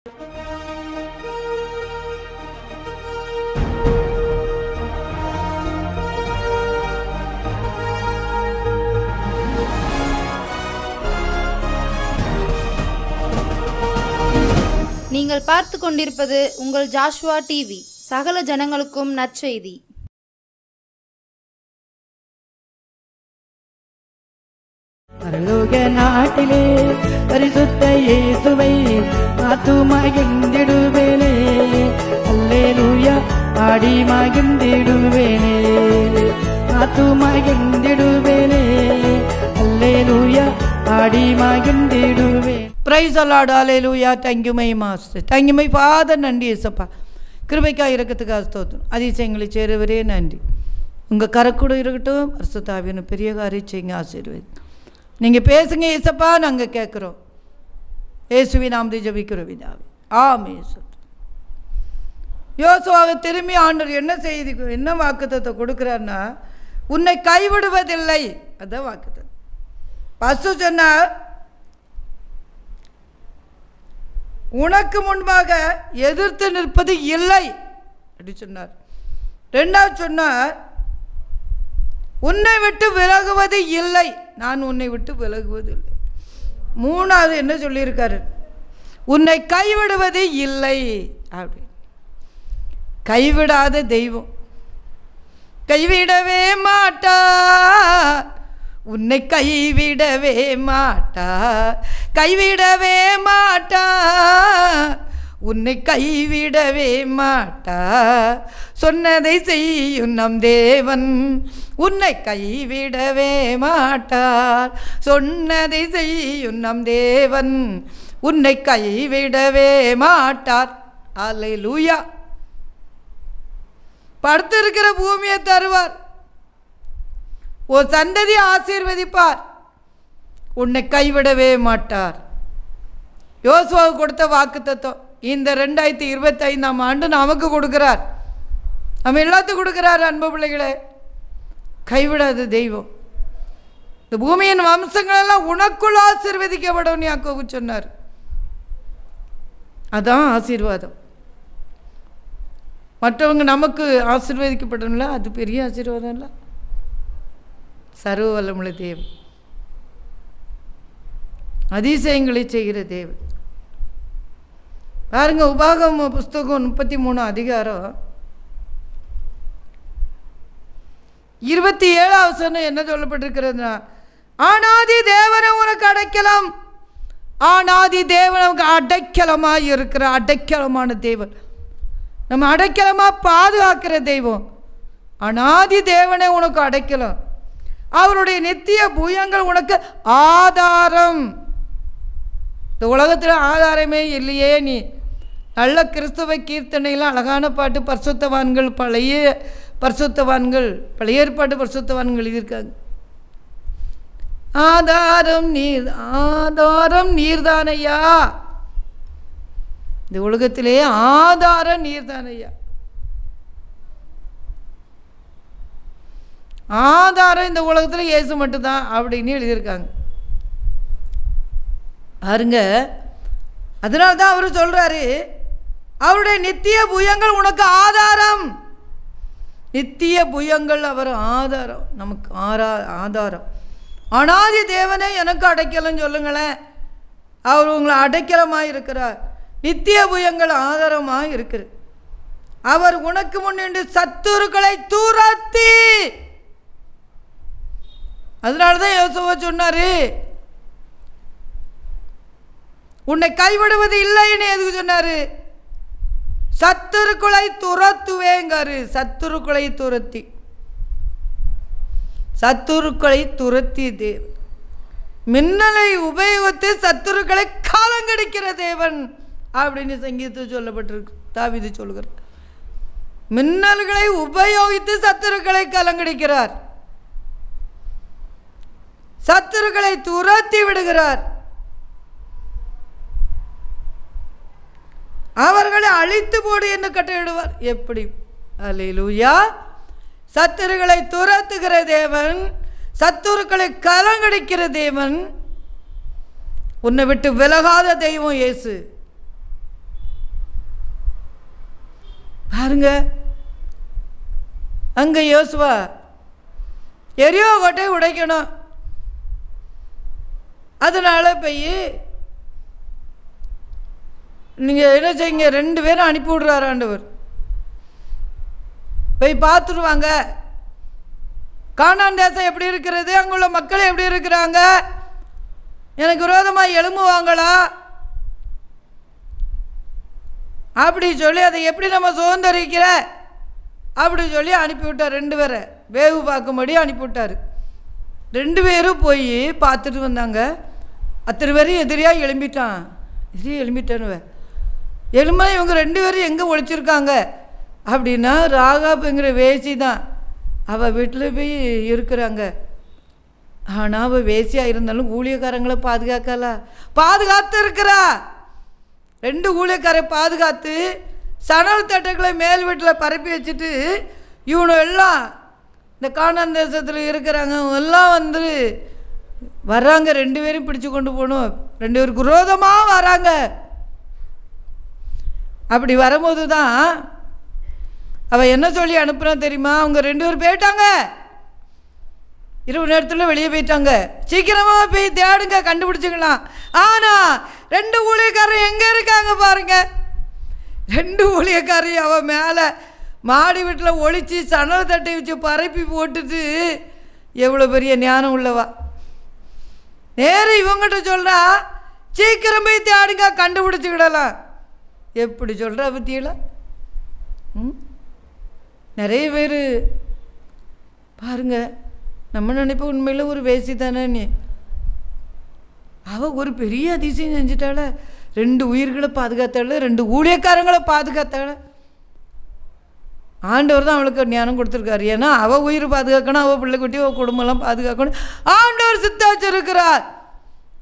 நீங்கள் பார்த்து கொண்டிருப்பது உங்கள் ஜாஷ்வா டிவி. சகல ஜனங்களுக்கும் நற்செய்தி. பரலோக நாட்டிலே பரிசுத்த இயேசுவை பார்த்து மகிழ்ந்திடுவேனே, அல்லேலூயா பாடி மகிழ்ந்திடுவேனே, பார்த்து மகிழ்ந்திடுவேனே, அல்லேலூயா பாடி மகிழ்ந்திடுவேன். Praise the Lord, hallelujah. Thank you my master, thank you my father. நன்றி இயேசப்பா, கிருபைக்காக இரக்கத்துக்காக ஸ்தோத்திரம். அதிசயங்களை சேருவரே நன்றி. உங்கள் கரக்கூட இருக்கட்டும். பரிசுத்த ஆவியான பெரிய காரியம் செய்யுங்க, ஆசீர்வதி. நீங்கள் பேசுங்க இயேசப்பா, நாங்கள் கேட்குறோம். இயேசுவின் நாமத்தை ஜெபிக்கிறோம் பிதாவே, ஆமென். யோசுவாவை திரும்பி ஆண்டவர் என்ன செய்தி, என்ன வாக்குத்தத்தத்தை கொடுக்குறாருன்னா, உன்னை கைவிடுவதில்லை. அதான் வாக்குத்தத்தம். பசு சொன்னார், உனக்கு முன்பாக எதிர்த்து நிற்பது இல்லை அப்படி சொன்னார். ரெண்டாவது சொன்னார், உன்னை விட்டு விலகுவது இல்லை, நான் உன்னை விட்டு விலகுவது இல்லை. மூணாவது என்ன சொல்லியிருக்காரு, உன்னை கைவிடுவது இல்லை அப்படி. கைவிடாத தெய்வம், கைவிடவே மாட்டார், உன்னை கைவிடவே மாட்டார், கைவிடவே மாட்டார், உன்னை கைவிடவே மாட்டார். சொன்னதை செய்யும் நம் தேவன் உன்னை கைவிடவே மாட்டார், சொன்னதை செய்யும் நம் தேவன் உன்னை கைவிடவே மாட்டார். அல்லேலூயா. படுத்திருக்கிற பூமியை தருவார், ஒரு சந்ததி ஆசீர்வதிப்பார், உன்னை கைவிடவே மாட்டார். யோசுவாவுக்கு கொடுத்த வாக்குத்தத்தம் இந்த 2025ஆம் ஆண்டு நமக்கு கொடுக்கிறார், நம்ம எல்லாத்துக்கும் கொடுக்கிறார். அன்பு பிள்ளைகளே, கைவிடாத தெய்வம். இந்த பூமியின் வம்சங்களெல்லாம் உனக்குள் ஆசீர்வதிக்கப்படும் யாக்கோபு சொன்னார். அதான் ஆசீர்வாதம். மற்றவங்க நமக்கு ஆசீர்வதிக்கப்படணும்ல, அது பெரிய ஆசீர்வாதம் இல்லை. சர்வ வல்லமுள்ள தேவன், அதிசயங்களை செய்கிற தேவன். பாருங்க, உபாகம புஸ்தகம் 33 அதிகாரம் 27 வசனம் என்ன சொல்லப்பட்டிருக்கிறதுனா, ஆனாதி தேவனை உனக்கு அடைக்கலம், ஆனாதி தேவன் நமக்கு அடைக்கலமாக இருக்கிற அடைக்கலமான தேவன், நம்ம அடைக்கலமாக பாதுகாக்கிற தெய்வம். அனாதி தேவனை உனக்கு அடைக்கலம், அவருடைய நித்திய புயங்கள் உனக்கு ஆதாரம். இந்த உலகத்தில் ஆதாரமே இல்லையே. நீ நல்ல கிறிஸ்தவ கீர்த்தனைலாம் அழகான பாட்டு, பரிசுத்தவான்கள், பழைய பரிசுத்தவான்கள், பழைய ஏற்பாட்டு பரிசுத்தவான்கள் இருக்காங்க. ஆதாரம் நீர், ஆதாரம் நீர்தானையா, இந்த உலகத்திலே ஆதாரம் நீர்தானையா. ஆதாரம் இந்த உலகத்தில் இயேசு மட்டும்தான் அப்படின்னு எழுதியிருக்காங்க. பாருங்க, அதனால தான் அவர் சொல்றாரு, அவருடைய நித்திய புயங்கள் உனக்கு ஆதாரம். நித்திய புயங்கள் அவர் ஆதாரம், நமக்கு ஆதாரம். அனாதி தேவனே எனக்கு அடைக்கலம் சொல்லுங்களேன். அவர் உங்களை அடைக்கலமாக இருக்கிறார், நித்திய புயங்கள் ஆதாரமாக இருக்குது. அவர் உனக்கு முன்னின்று சத்துருக்களை தூரத்தி. அதனால தான் யோசுவா சொன்னார், உன்னை கைவிடுவது இல்லைன்னு எதுக்கு சொன்னார்? சத்துருக்களை துரத்துவேங்காரு. சத்துருக்களை துரத்தி, சத்துருக்களை துரத்தி தேவன். மின்னலை உபயோகித்து சத்துருக்களை காலங்கடிக்கிற தேவன் அப்படின்னு சங்கீதத்தில் சொல்லப்பட்டிருக்கு. தாவீது சொல்கிறார், மின்னல்களை உபயோகித்து சத்துருக்களை கலங்கடிக்கிறார், சத்துருக்களை துரத்தி விடுகிறார், அவர்களை அழித்து போடு என்று கட்டளையிடுவார். எப்படி? அல்லேலூயா. சத்துருக்களை துரத்துகிற தேவன், சத்துருக்களை கலங்கடிக்கிற தேவன், உன்னை விட்டு விலகாத தெய்வம் இயேசு. பாருங்க, அங்கே யோசுவா எரியோ கோட்டை உடைக்கணும். அதனால போய் நீங்கள் என்ன செய்யுங்க, 2 பேரும் அனுப்பி விடுறாரு ஆண்டவர். போய் பார்த்துருவாங்க, கானான் தேசம் எப்படி இருக்கிறது, அங்குள்ள மக்கள் எப்படி இருக்கிறாங்க, எனக்கு விரோதமாக எழும்புவாங்களா அப்படி சொல்லி அதை எப்படி நம்ம சுதந்திரிக்கிற அப்படி சொல்லி அனுப்பிவிட்டார். 2 பேரை வேவு பார்க்கும்படி அனுப்பிவிட்டார். 2 பேரும் போய் பார்த்துட்டு வந்தாங்க. அத்தனை பேரும் எதிரியாக எழும்பிட்டானுவ. எழும்பா இவங்க 2 பேரும் எங்கே ஒழிச்சிருக்காங்க அப்படின்னா ராகாப்புங்கிற வேசி தான் அவள் வீட்டில் போய் இருக்கிறாங்க. ஆனால் அவள் வேசியாக இருந்தாலும் ஊழியக்காரங்களை பாதுகாத்து இருக்கிறா. 2 ஊழியக்காரை பாதுகாத்து சணல் தட்டைகளை மேல் வீட்டில் பரப்பி வச்சுட்டு இவனு எல்லாம் இந்த கானான் தேசத்தில் இருக்கிறாங்க எல்லாம் வந்து வர்றாங்க. 2 பேரும் பிடிச்சு கொண்டு போகணும். 2 பேருக்கு விரோதமாக வராங்க. அப்படி வரும்போது தான் அவள் என்ன சொல்லி அனுப்புனா தெரியுமா? அவங்க 2 பேர் போயிட்டாங்க, இரவு நேரத்தில் வெளியே போயிட்டாங்க, சீக்கிரமாக போய் தேடுங்க, கண்டுபிடிச்சிக்கலாம். ஆனால் 2 ஊழியக்காரர் எங்கே இருக்காங்க பாருங்க. 2 ஊழியக்காரையும் அவள் மேலே மாடி வீட்டில் ஒழிச்சு சணல் தட்டை வச்சு பரப்பி போட்டுட்டு எவ்வளோ பெரிய ஞானம் உள்ளவா. நேரம் இவங்ககிட்ட சொல்கிறா, சீக்கிரம் போய் தேடுங்க, கண்டுபிடிச்சிக்கிடலாம். எப்படி சொல்கிறா பற்றியில. நிறைய பேர் பாருங்க, நம்ம நினைப்போம் உண்மையில் ஒரு வேசி தானே நீ. அவள் ஒரு பெரிய அதிசயம் செஞ்சிட்டாள. 2 உயிர்களை பாதுகாத்தாள், 2 ஊழியக்காரங்களை பாதுகாத்தாள். ஆண்டவர் தான் அவளுக்கு ஞானம் கொடுத்துருக்காரு. ஏன்னா அவள் உயிர் பாதுகாக்கணும், அவள் பிள்ளைக்குட்டி அவள் குடும்பம்லாம் பாதுகாக்கணும். ஆண்டவர் சித்த வச்சிருக்கிறார்.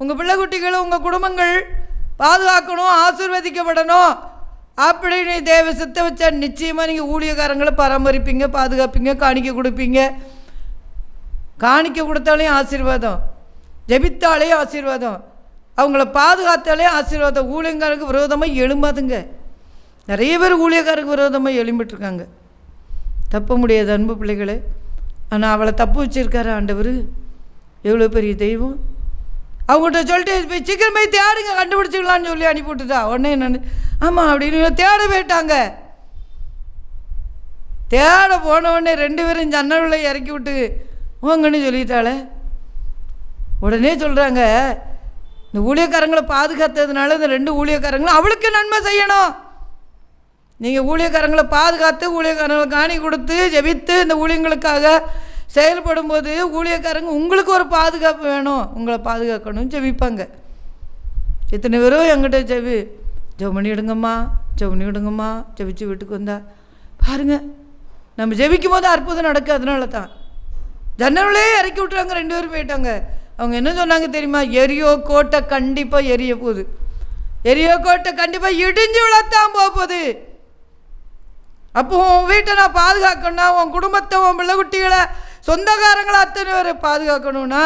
உங்கள் பிள்ளைக்குட்டிகள் உங்கள் குடும்பங்கள் பாதுகாக்கணும், ஆசீர்வதிக்கப்படணும் அப்படின்னு தேவ சித்த வச்சா நிச்சயமாக நீங்கள் ஊழியக்காரங்களை பராமரிப்பீங்க, பாதுகாப்பீங்க, காணிக்க கொடுப்பீங்க. காணிக்க கொடுத்தாலே ஆசீர்வாதம், ஜெபித்தாலே ஆசீர்வாதம், அவங்கள பாதுகாத்தாலே ஆசீர்வாதம். ஊழியக்காரருக்கு விரோதமாக எழும்பாதுங்க. நிறைய பேர் ஊழியக்காரருக்கு விரோதமாக எழும்பிட்டுருக்காங்க. தப்ப முடியாது அன்பு பிள்ளைகளே. ஆனால் அவளை தப்பு வச்சுருக்காரு ஆண்டவர். எவ்வளோ பெரிய தெய்வம். அவங்கள்ட்ட சொல்லிட்டு போய் சீக்கிரம் போய் தேடுங்க, கண்டுபிடிச்சிக்கலான்னு சொல்லி அனுப்பிவிட்டுட்டா. உடனே நான் ஆமாம் அப்படின்னு தேட போயிட்டாங்க. தேட போன உடனே 2 பேரும் ஜன்னலில் இறக்கி விட்டு ஓங்கன்னு சொல்லிட்டாளே. உடனே சொல்கிறாங்க, இந்த ஊழியக்காரங்களை பாதுகாத்ததுனால இந்த 2 ஊழியக்காரங்களும் அவளுக்கு நன்மை செய்யணும். நீங்கள் ஊழியக்காரங்களை பாதுகாத்து ஊழியக்காரங்களை காணி கொடுத்து ஜெபித்து இந்த ஊழியங்களுக்காக செயல்படும் போது ஊழியக்காரங்க உங்களுக்கு ஒரு பாதுகாப்பு வேணும், உங்களை பாதுகாக்கணும், ஜெபிப்பாங்க. இத்தனை பேரும் என்கிட்ட ஜெபம் பண்ணி விடுங்கம்மா ஜெபிச்சு வீட்டுக்கு வந்தா பாருங்கள். நம்ம ஜெபிக்கும் போது அற்புதம் நடக்கு. அதனால தான் ஜன்னலே இறக்கி விட்டுறாங்க. 2 பேரும் போயிட்டாங்க. அவங்க என்ன சொன்னாங்க தெரியுமா? எரியோ கோட்டை கண்டிப்பாக எரிய போகுது, எரியோ கோட்டை கண்டிப்பாக இடிஞ்சு விழத்தான் போகுது. அப்போ உன் வீட்டை நான் பாதுகாக்கணும்னா, உன் குடும்பத்தை, உன் பிள்ளை குட்டிகளை, சொந்தக்காரங்களை அத்தனை பேரை பாதுகாக்கணும்னா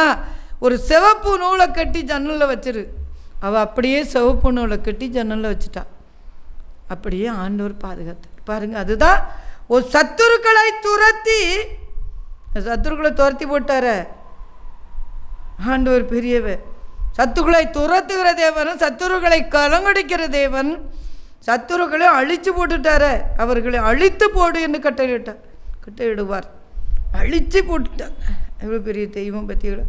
ஒரு சிவப்பு நூலை கட்டி ஜன்னலில் வச்சிரு. அவள் அப்படியே சிவப்பு நூலை கட்டி ஜன்னலில் வச்சுட்டா. அப்படியே ஆண்டவர் பாதுகாத்து பாருங்கள். அதுதான் ஒரு சத்துருக்களை துரத்தி போட்டார ஆண்டவர் பெரியவர். சத்துருக்களை துரத்துகிற தேவன், சத்துருக்களை கலங்கடிக்கிற தேவன். சத்துருக்களை அழித்து போட்டுட்டார. அவர்களை அழித்து போடு என்று கட்டளையிடுவார். அழித்து போட்டுட்டாங்க. எவ்வளோ பெரிய தெய்வம் பற்றிகளை.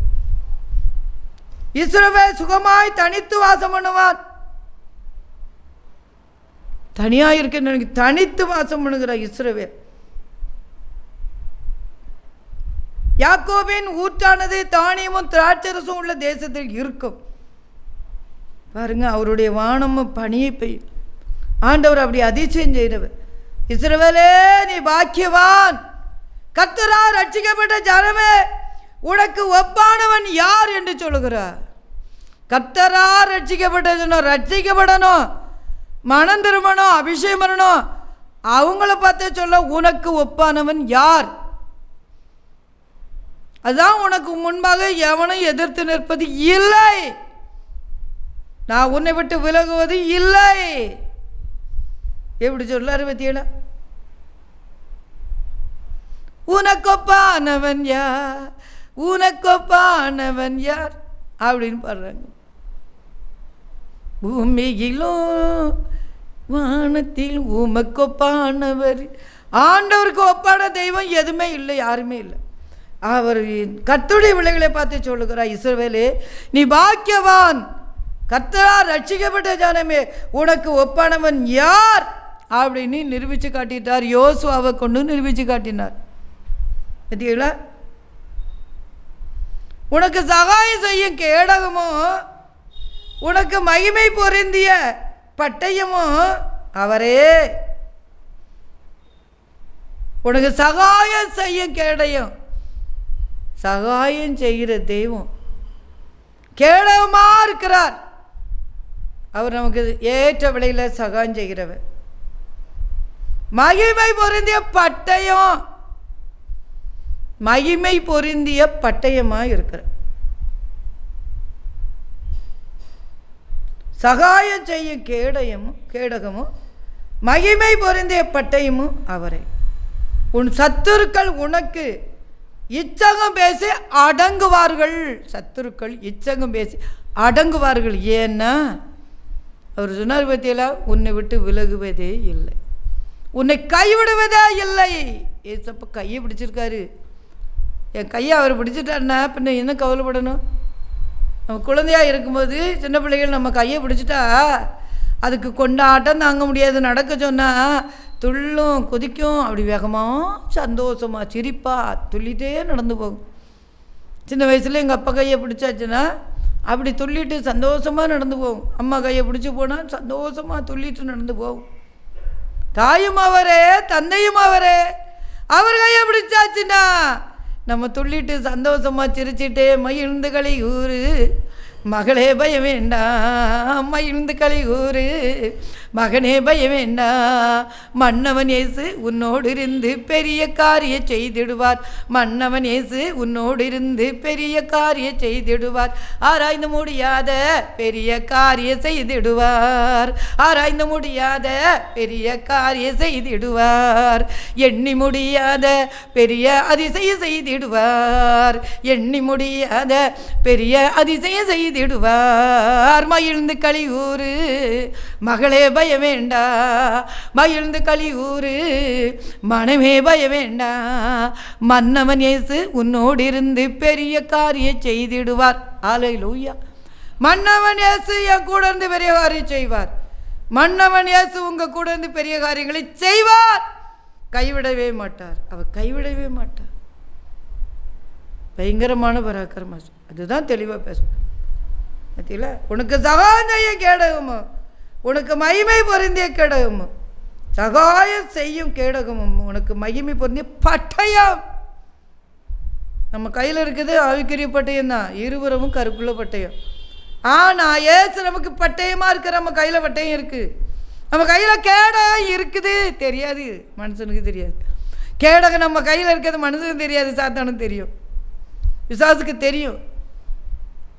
இஸ்ரவேல் சுகமாய் தனித்து வாசம் பண்ணுவான். தனியாக இருக்கேன்னு எனக்கு தனித்து வாசம் பண்ணுகிறார் இஸ்ரவேல். யாக்கோபின் ஊற்றானது தானியமும் திராட்சரசும் உள்ள தேசத்தில் இருக்கும். பாருங்க, அவருடைய வானமும் பனியை பெய்யும். ஆண்டவர் அப்படி அதிசயம் செய்தவர். இஸ்ரவேலே நீ பாக்கியவான், கர்த்தரால் ரட்சிக்கப்பட்ட ஜனமே, உனக்கு ஒப்பானவன் யார் என்று சொல்லுகிறார். கர்த்தரால் ரட்சிக்கப்படணும், மனம் திரும்பணும், அபிஷேகம் பண்ணணும். அவங்கள பார்த்து சொல்ல உனக்கு ஒப்பானவன் யார்? அதான் உனக்கு முன்பாக எவனும் எதிர்த்து நிற்பது இல்லை, நான் உன்னை விட்டு விலகுவது இல்லை. எப்படி சொல்லாரு பத்தியல. உனக்கொப்பானவன் யார், உனக்கொப்பானவன் யார் அப்படின்னு பாடுறாங்க. பூமியிலும் வானத்தில் உமக்கொப்பானவர், ஆண்டவருக்கு ஒப்பான தெய்வம் எதுவுமே இல்லை, யாருமே இல்லை. அவர் கர்த்தருடைய விளைவுகளை பார்த்து சொல்லுகிறார், இஸ்ரவேலே நீ பாக்கியவான், கர்த்தரால் ரட்சிக்கப்பட்ட ஜனமே, உனக்கு ஒப்பானவன் யார் அப்படின்னு நிரூபித்து காட்டிட்டார். யோசுவாவை கொண்டு நிரூபித்து காட்டினார். பார்த்தீங்களா? உனக்கு சகாயம் செய்யும் கேடகமோ, உனக்கு மகிமை பொருந்திய பட்டயமோ அவரே. உனக்கு சகாயம் செய்யும் கேடயம், சகாயம் செய்கிற தெய்வம் கேடகமா இருக்கிறார். அவர் நமக்கு ஏற்ற விலையில் சகாயம் செய்கிறவர். மகிமை பொருந்திய பட்டயம், மகிமை பொருந்திய பட்டயமாக இருக்கிறார். சகாயம் செய்யும் கேடகமும் மகிமை பொருந்திய பட்டயமும் அவரே. உன் சத்துருக்கள் உனக்கு இச்சகம் பேசி அடங்குவார்கள். சத்துருக்கள் இச்சகம் பேசி அடங்குவார்கள். ஏன்னா அவர் சொன்னார் பத்தியில, உன்னை விட்டு விலகுவதே இல்லை, உன்னை கைவிடுவதே இல்லை. ஏசப்ப கையை பிடிச்சிருக்காரு. என் கையை அவர் பிடிச்சிட்டாருன்னா பின்ன என்ன கவலைப்படணும்? நம்ம குழந்தையாக இருக்கும்போது சின்ன பிள்ளைகள் நம்ம கையை பிடிச்சிட்டா அதுக்கு கொண்டாட்டம் தாங்க முடியாது. நடக்க சொன்னால் துள்ளும், குதிக்கும், அப்படி வேகமாக சந்தோஷமாக சிரிப்பாக துள்ளிகிட்டே நடந்து போகும். சின்ன வயசில் எங்கள் அப்பா கையை பிடிச்சாச்சுன்னா அப்படி துள்ளிட்டு சந்தோஷமாக நடந்து போகும். அம்மா கையை பிடிச்சி போனால் சந்தோஷமாக துள்ளிட்டு நடந்து போகும். தாயும் அவரே, தந்தையும் அவரே. அவர் கையை பிடிச்சாச்சுன்னா நம்ம துள்ளிட்டு சந்தோஷமாக சிரிச்சிட்டே மகிழ்ந்து களி ஊரு, மகளே பய வேண்டாம் மகிழ்ந்து களி ஊரு, மகனே பய வேண்டாம், மன்னவன் இயேசு உன்னோடு இருந்து பெரிய காரிய செய்திடுவார், மன்னவன் இயேசு உன்னோடு இருந்து பெரிய காரிய செய்திடுவார், ஆராய்ந்து முடியாத பெரிய காரிய செய்திடுவார், ஆராய்ந்து முடியாத பெரிய காரிய செய்திடுவார், எண்ணி முடியாத பெரிய அதிசய செய்திடுவார், எண்ணி முடியாத பெரிய அதிசய செய்திடுவார், மகிழ்ந்து களி ஊரு, மகளே பய வேண்டா மகிழ்ந்து களி ஊரு, மனமே பய வேண்டா, மன்னவன் இயேசு உன்னோடு இருந்து பெரிய காரிய செய்திடுவார். அல்லேலூயா. மன்னவன் இயேசு என் கூட இருந்து பெரிய காரியம் செய்வார். மன்னவன் இயேசு உங்க கூட இருந்து பெரிய காரியங்களை செய்வார். கைவிடவே மாட்டார். அவர் கைவிடவே மாட்டார். பயங்கரமான பராக்கிரமம். அதுதான் தெளிவாக பேசும். பார்த்தீங்களா? உனக்கு சகாயம் கேடகமோ, உனக்கு மகிமை பொருந்திய கேடகமும், சகாயம் செய்யும் கேடகமும், உனக்கு மகிமை பொருந்திய பட்டயம். நம்ம கையில் இருக்குது ஆவிக்குரிய பட்டயம் தான், இருபுறமும் கருப்புள்ள பட்டயம். ஆனால் ஏசு நமக்கு பட்டயமாக இருக்குது. நம்ம கையில் பட்டயம் இருக்குது, நம்ம கையில் கேடகம் இருக்குது. தெரியாது, மனுஷனுக்கு தெரியாது. கேடகம் நம்ம கையில் இருக்கிறது மனுஷனுக்கு தெரியாது, சாத்தானுக்கு தெரியும், பிசாசுக்கு தெரியும்.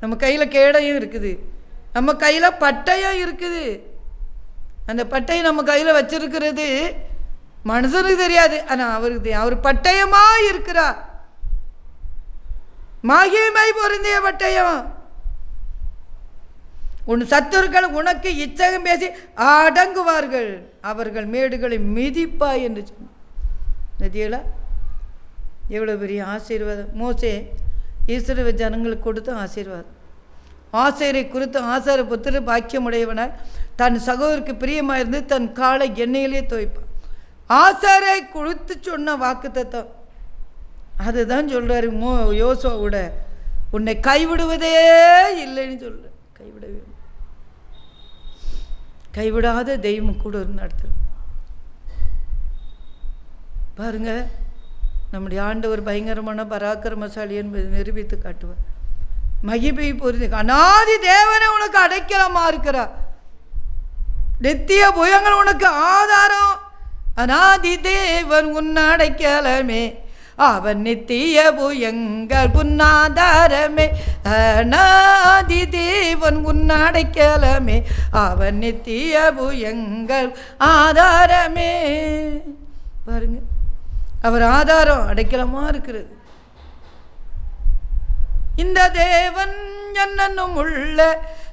நம்ம கையில் கேடயம் இருக்குது, நம்ம கையில் பட்டயம் இருக்குது. அந்த பட்டயம் நம்ம கையில் வச்சிருக்கிறது மனுஷனுக்கு தெரியாது, ஆனால் அவருக்கு தெரியும். அவர் பட்டயமாக இருக்கிறார். மகிமை பொருந்திய பட்டயம். உன் சத்துருக்கள் உனக்கு இச்சகம் பேசி அடங்குவார்கள், அவர்கள் மேடுகளை மிதிப்பாய் என்று சொன்ன. எவ்வளோ பெரிய ஆசீர்வாதம். மோசே இஸ்ரவேல் ஜனங்களுக்கு கொடுத்த ஆசீர்வாதம். ஆசேரை குறித்து ஆசார புத்திர பாக்கியமுடையவனாய் தன் சகோதரருக்கு பிரியமாக இருந்து தன் காலை எண்ணெயிலே துவைப்பான். ஆசாரை கொடுத்து சொன்ன வாக்கு தத்தம் அதுதான் சொல்கிறாரு யோசுவாவோட, உன்னை கைவிடுவதே இல்லைன்னு சொல்ற. கைவிடவே கைவிடாத தெய்வம் கூட நடத்துற. பாருங்க, நம்முடைய ஆண்டவர் பயங்கரமான பராக்கிரமசாலி என்பதை நிரூபித்து காட்டுவார். மகிமை பொருந்தி அநாதி தேவனை உனக்கு அடைக்கலமா இருக்கிறார். நித்திய புயங்கள் உனக்கு ஆதாரம். அநாதி தேவன் உன் அடைக்கலமே, அவன் நித்திய புயங்கள் உன்னாதாரமே. அநாதி தேவன் உன் அடைக்கலமே, அவன் நித்திய புயங்கள் ஆதாரமே. பாருங்க, அவர் ஆதாரம் அடைக்கலமாக இருக்கிறது. இந்த தேவன் என்னும் உள்ள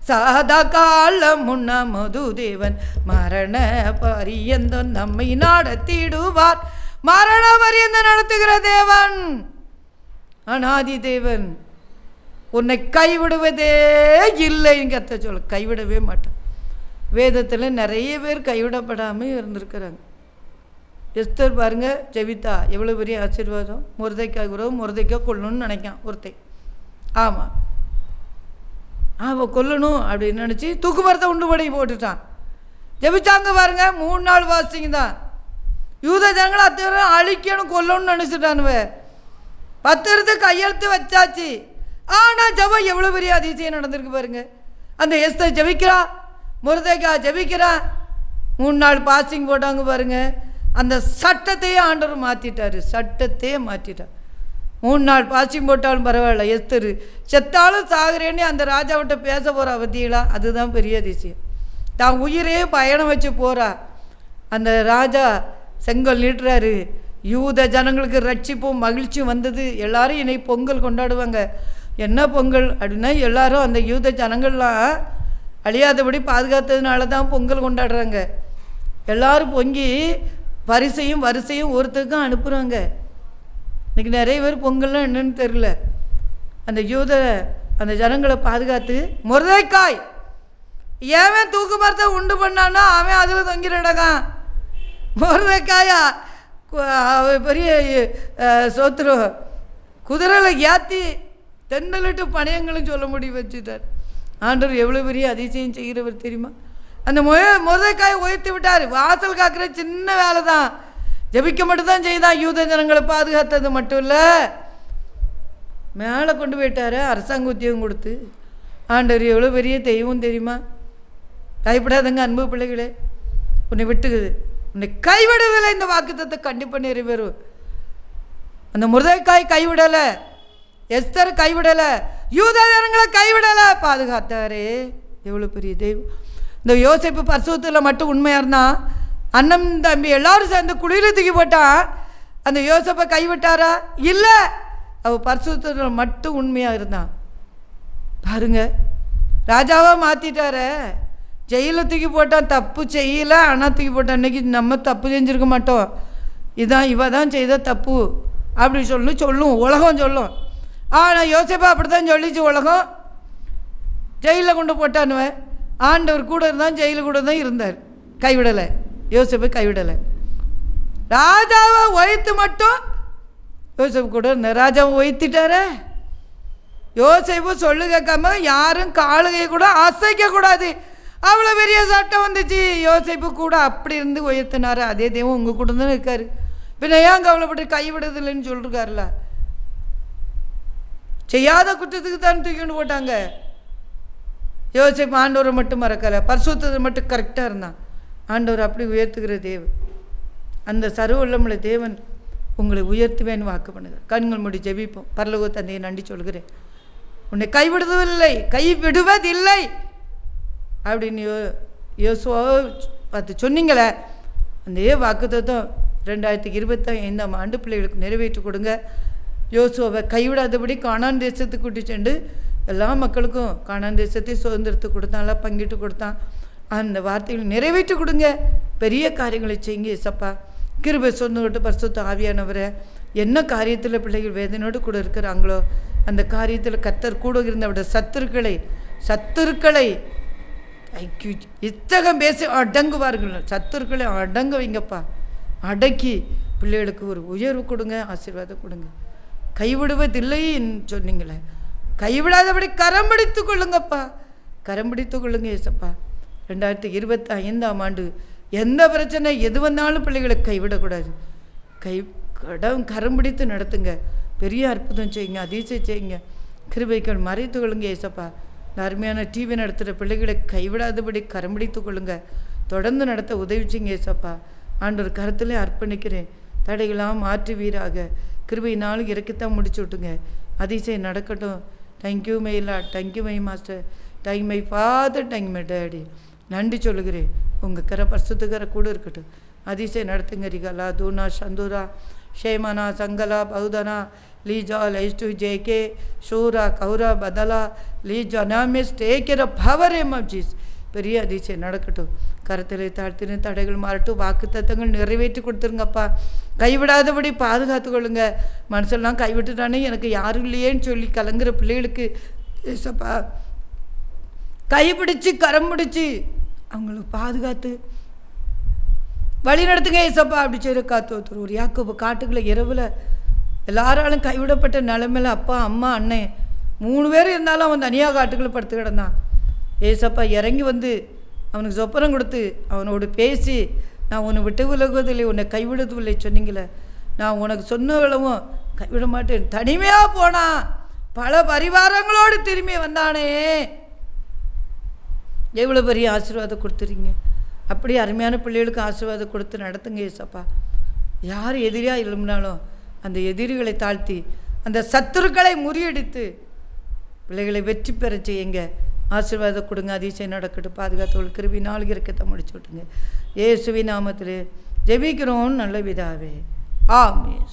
சாதா காலம் முன்ன மது தேவன் மரண பரியந்தம் நம்மை நடத்திடுவார். மரண பரியந்தம் நடத்துகிற தேவன், அநாதி தேவன், உன்னை கைவிடுவதே இல்லைன்னு கத்த சொல்ல, கைவிடவே மாட்டான். வேதத்தில் நிறைய பேர் கைவிடப்படாமல் இருந்திருக்கிறாங்க. எஸ்தர் பாருங்க, ஜெபித்தா, எவ்வளோ பெரிய ஆசீர்வாதம். முருதைக்காய் கூட முருதைக்காய் கொல்லணும்னு நினைக்கான் ஒருத்தை. ஆமாம், அவன் கொல்லணும் அப்படின்னு நினச்சி தூக்கு மரத்தை உண்டு படி போட்டுட்டான். ஜெபிச்சாங்க பாருங்க, 3 நாள் வாசிங்க தான். யூத ஜனங்களை அத்தனை அழிக்கணும் கொல்லணும்னு நினச்சிட்டானுவ. 10 கையெழுத்து வச்சாச்சு. ஆனால் ஜபம் எவ்வளோ பெரிய அதிசயம் நடந்திருக்கு பாருங்க. அந்த எஸ்தர் ஜெபிக்கிறா, முருதைக்காய் ஜெபிக்கிறா, 3 நாள் பாசிங் போட்டாங்க பாருங்க. அந்த சட்டத்தையே ஆண்டவர் மாற்றிட்டார், சட்டத்தையே மாற்றிட்டார். 3 நாள் பாசிங் போட்டாலும் பரவாயில்ல, எஸ்தர் செத்தாலும் சாகுறேன்னு அந்த ராஜாவிட்ட பேச போகிறா பற்றிகளா, அதுதான் பெரிய அதிசயம். தான் உயிரே பயணம் வச்சு போகிறா. அந்த ராஜா செங்கல் நீட்டுறாரு, யூத ஜனங்களுக்கு ரட்சிப்பும் மகிழ்ச்சியும் வந்தது. எல்லாரும் இன்னை பொங்கல் கொண்டாடுவாங்க. என்ன பொங்கல் அப்படின்னா, எல்லாரும் அந்த யூத ஜனங்கள்லாம் அழியாதபடி பாதுகாத்ததுனால தான் பொங்கல் கொண்டாடுறாங்க. எல்லோரும் பொங்கி வரிசையும் ஒருத்தருக்கும் அனுப்புகிறாங்க. இன்றைக்கி நிறைய பேர் பொங்கல்லாம் என்னன்னு தெரியல. அந்த ஜனங்களை பாதுகாத்து, முருதைக்காய் ஏன் தூக்கு மரத்தை உண்டு பண்ணான்னா அவன் அதில் தொங்கிடக்கான். முருதைக்காயா பெரிய சோத்திரம் குதிரையில் ஏற்றி தென்னலிட்டு பணையங்களும் சொல்ல முடியும் வச்சுட்டார். ஆண்டவர் எவ்வளோ பெரிய அதிசயம் செய்கிறவர் தெரியுமா? அந்த முருதைக்காயை உயர்த்தி விட்டார். வாசல் காக்கிற சின்ன வேலை தான், ஜெபிக்க மட்டும்தான் செய்தான். யூத ஜனங்களை பாதுகாத்தது மட்டும் இல்லை, மேலே கொண்டு போயிட்டார் அரசாங்க உத்தியோகம் கொடுத்து. ஆண்டவர் எவ்வளோ பெரிய தெய்வம் தெரியுமா? கைவிடாதங்க அன்பு பிள்ளைகளே, உன்னை விட்டுக்குது, உன்னை கைவிடவில்லை. இந்த வாக்குத்தத்தை கண்டிப்பாக நிறைவேறும். அந்த முருதைக்காய் கைவிடலை, எஸ்தர் கைவிடலை, யூத ஜனங்களை கைவிடலை, பாதுகாத்தாரே. எவ்வளோ பெரிய தெய்வம். இந்த யோசேப்பு பரிசுத்தத்தில் மட்டும் உண்மையாக இருந்தான், அண்ணன் தம்பி எல்லாரும் சேர்ந்து குளிரில் தூக்கி போட்டான். அந்த யோசேப்பை கைவிட்டாரா? இல்லை, அவள் பரிசுத்தத்தில் மட்டும் உண்மையாக இருந்தான். பாருங்க, ராஜாவாக மாற்றிட்டார. ஜெயிலில் தூக்கி போட்டான், தப்பு செய்யலை, ஆனால் தூக்கி போட்டான். அன்றைக்கி நம்ம தப்பு செஞ்சுருக்க மாட்டோம், இவ தான் செய்த தப்பு அப்படி சொல்லும் உலகம் சொல்லும். ஆனால் யோசேப்பா அப்படி தான் சொல்லிச்சு உலகம். ஜெயிலில் கொண்டு போட்டானுவன். ஆண்டவர் கூட இருந்தான், ஜெயிலு கூட தான் இருந்தார். கைவிடலை, யோசேப்பை கைவிடலை. ராஜாவை ஒய்த்து மட்டும் யோசேப்பு கூட இருந்தார். ராஜாவை ஒய்த்திட்டார. யோசேப்பு சொல்லு கேட்காம யாரும் காலுகை கூட அசைக்கக்கூடாது, அவ்வளோ பெரிய சட்டம் வந்துச்சு. யோசேப்பு கூட அப்படி இருந்து உயர்த்தினார். அதே தெய்வம் உங்கள் கூட தான் இருக்கார். பின்ன ஏன் கவலைப்பட்டு கைவிடுறதில்லைன்னு சொல்லிருக்காருல. செய்யாத குற்றத்துக்கு தான் தூக்கிட்டு போட்டாங்க. யோசேப்பு ஆண்டவரை மட்டும் மறக்கலை, பரிசுத்தத்தை மட்டும் கரெக்டாக இருந்தான். ஆண்டவர் அப்படி உயர்த்துகிற தேவன். அந்த சர்வ உள்ளமுள்ள தேவன் உங்களை உயர்த்துவேன்னு வாக்கு பண்ணுகிறார். கண்கள் மூடி ஜெபிப்போம். பரலோக தந்தையை நன்றி சொல்கிறேன், உன்னை கைவிடுவதில்லை, கைவிடுவதில்லை அப்படின்னு யோசுவாவை பார்த்து சொன்னீங்களே. அந்த வாக்குத்தத்தம் 2025ஆம் ஆண்டு பிள்ளைகளுக்கு நிறைவேற்றி கொடுங்க. யோசுவாவை கைவிடாதபடி கானான் தேசத்துக்கு கூட்டி சென்று எல்லா மக்களுக்கும் கானான் தேசத்தை சுதந்திரத்தை கொடுத்தான், எல்லாம் பங்கிட்டு கொடுத்தான். அந்த வார்த்தைகளை நிறைவேற்றி கொடுங்க. பெரிய காரியங்களை செய்யுங்க ஏசப்பா. கிருபை சொந்தோட்டு பரிசுத்த ஆவியானவரை என்ன காரியத்தில் பிள்ளைகள் வேதனையோடு கூட இருக்கிறாங்களோ அந்த காரியத்தில் கர்த்தர் கூட இருந்த அவருடைய சத்துருக்களை இத்தகம் பேசி அடங்குவார்கள். சத்துருக்களை அடங்க வைங்கப்பா. அடக்கி பிள்ளைகளுக்கு ஒரு உயர்வு கொடுங்க, ஆசீர்வாதம் கொடுங்க. கைவிடுவதில்லைன்னு சொன்னீங்களே, கைவிடாதபடி கரம் பிடித்து கொள்ளுங்கப்பா, கரம் பிடித்து கொள்ளுங்க ஏசப்பா. 2025ஆம் ஆண்டு எந்த பிரச்சனை எது வந்தாலும் பிள்ளைகளை கைவிடக்கூடாது. கரம் பிடித்து நடத்துங்க. பெரிய அற்புதம் செய்யுங்க, அதிசயம் செய்யுங்க. கிருபைகள் மறைத்து கொள்ளுங்க ஏசப்பா. இந்த அருமையான டிவி நடத்துகிற பிள்ளைகளை கைவிடாதபடி கரம் பிடித்து கொள்ளுங்க. தொடர்ந்து நடத்த உதவி செய்யுங்க ஏசப்பா. ஆண்டவர் கருத்திலே அர்ப்பணிக்கிறேன். தடைகளாக மாற்றுவீராக. கிருபையினாலும் இறக்கித்தான் முடிச்சு விட்டுங்க. அதிசயம் நடக்கட்டும். Thank you my Lord, thank you my master, thank my father, thank my daddy. நன்றி சொல்லுகிறேன். உங்கள் கரை பரிசுத்தக்கரை கூட இருக்கட்டும். அதிசயம் நடத்துங்க. ரிகலா தூனா சந்துரா ஷேமனா சங்கலா பௌதனா லீஜா லைஸ்டு ஜேகே ஷூரா கௌரா பதலா லீஜா நாமிஸ் டேக்கிற பவர் எம்ஜிஸ். பெரிய அதிசயம் நடக்கட்டும். கரத்தில் தாழ்த்தின தடைகள் மாறட்டும். வாக்கு தத்தங்கள் நிறைவேற்றி கொடுத்துருங்கப்பா. கைவிடாதபடி பாதுகாத்து கொள்ளுங்க. மனுஷெல்லாம் கைவிட்டுட்டானே எனக்கு யாரும் இல்லையேன்னு சொல்லி கலங்குற பிள்ளைகளுக்கு ஏசப்பா கைப்பிடிச்சு கரம் பிடிச்சி அவங்களுக்கு பாதுகாத்து வழி நடத்துங்க ஏசப்பா. அப்படி சொல்லி காத்து ஒருத்தர் ஒரு யாக்கோபு காட்டுக்குள்ள இரவில் எல்லாராலும் கைவிடப்பட்ட நிலைமையில் அப்பா அம்மா அண்ணன் 3 பேர் இருந்தாலும் அவன் தனியாக காட்டுக்குள்ளே படுத்து கிடந்தான். ஏசப்பா இறங்கி வந்து அவனுக்கு சொப்பனம் கொடுத்து அவனோடு பேசி, நான் உன்னை விட்டு விலகுவதில்லை, உன்னை கைவிடுவதில்லை சொன்னீங்களே, நான் உனக்கு சொன்னவளவும் கைவிட மாட்டேன். தனிமையாக போனான், பல பரிவாரங்களோடு திரும்பி வந்தானே. எவ்வளோ பெரிய ஆசீர்வாதம் கொடுத்துறீங்க. அப்படி அருமையான பிள்ளைகளுக்கு ஆசீர்வாதம் கொடுத்து நடத்துங்க ஏசப்பா. யார் எதிரியாக எழும்பினாலும் அந்த எதிரிகளை தாழ்த்தி அந்த சத்துருக்களை முறியடித்து பிள்ளைகளை வெற்றி பெற செய்யுங்க. ஆசீர்வாதம் கொடுங்க. அதிசயம் நடக்கட்டும். பாதுகாத்தவர்கள் கிருபை நாள் இருக்கத்தை முடிச்சு விட்டுங்க. இயேசுவின் நாமத்திலே ஜெபிக்கிறோம் நல்ல பிதாவே. ஆமென்.